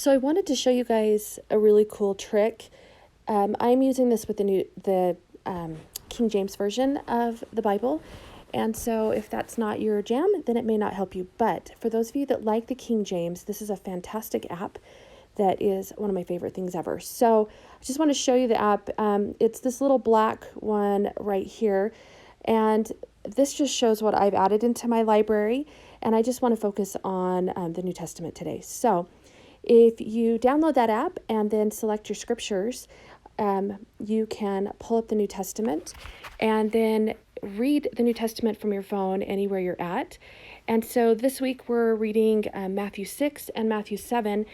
So I wanted to show you guys a really cool trick. I'm using this with the King James Version of the Bible. And so if that's not your jam, then it may not help you. But for those of you that like the King James, this is a fantastic app that is one of my favorite things ever. So I just want to show you the app. It's this little black one right here. And this just shows what I've added into my library. And I just want to focus on the New Testament today. So if you download that app and then select your scriptures, you can pull up the New Testament and then read the New Testament from your phone anywhere you're at. And so this week we're reading Matthew 6 and Matthew 7.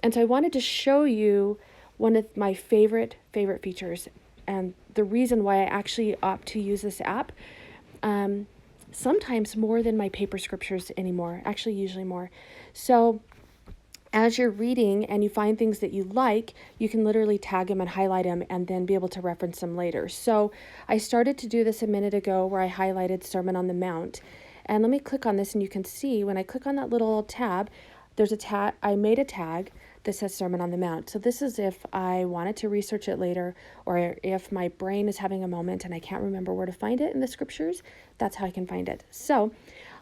And so I wanted to show you one of my favorite features and the reason why I actually opt to use this app. Sometimes more than my paper scriptures anymore, actually usually more. So as you're reading and you find things that you like, you can literally tag them and highlight them and then be able to reference them later. So I started to do this a minute ago where I highlighted Sermon on the Mount. And let me click on this and you can see when I click on that little tab, there's a tag. I made a tag that says Sermon on the Mount. So this is if I wanted to research it later, or if my brain is having a moment and I can't remember where to find it in the scriptures, that's how I can find it. So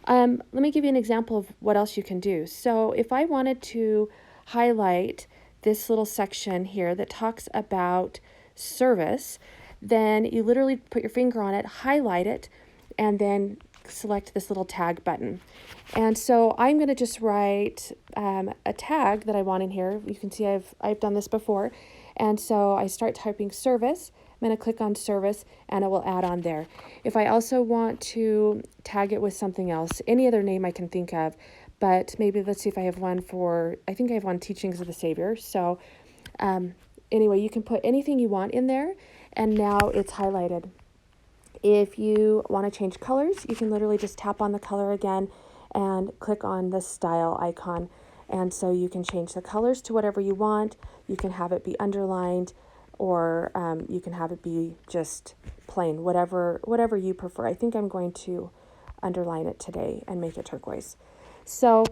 let me give you an example of what else you can do. So if I wanted to highlight this little section here that talks about service, then you literally put your finger on it, highlight it, and then select this little tag button. And so I'm going to just write a tag that I want in here. You can see I've done this before. And so I start typing service. I'm going to click on service and it will add on there. If I also want to tag it with something else, any other name I can think of, but maybe let's see if I have one I think I have one Teachings of the Savior. So anyway, you can put anything you want in there and now it's highlighted. If you want to change colors, you can literally just tap on the color again and click on the style icon. And so you can change the colors to whatever you want. You can have it be underlined, or you can have it be just plain, whatever you prefer. I think I'm going to underline it today and make it turquoise. So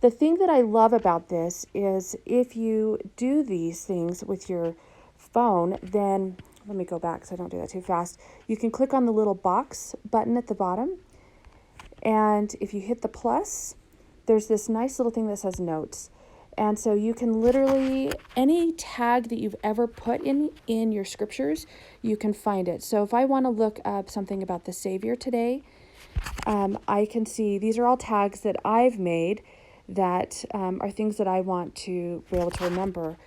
the thing that I love about this is if you do these things with your phone, then let me go back so I don't do that too fast. You can click on the little box button at the bottom. And if you hit the plus, there's this nice little thing that says notes. And so you can literally, any tag that you've ever put in your scriptures, you can find it. So if I want to look up something about the Savior today, I can see these are all tags that I've made that are things that I want to be able to remember.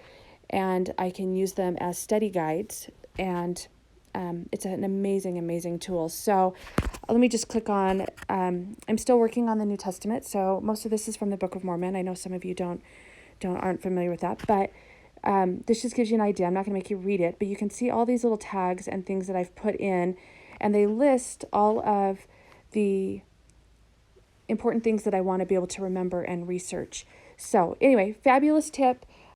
And I can use them as study guides. And it's an amazing tool. So let me just click on, I'm still working on the New Testament. So most of this is from the Book of Mormon. I know some of you aren't familiar with that, but this just gives you an idea. I'm not going to make you read it, but you can see all these little tags and things that I've put in, and they list all of the important things that I want to be able to remember and research. So anyway, fabulous tip.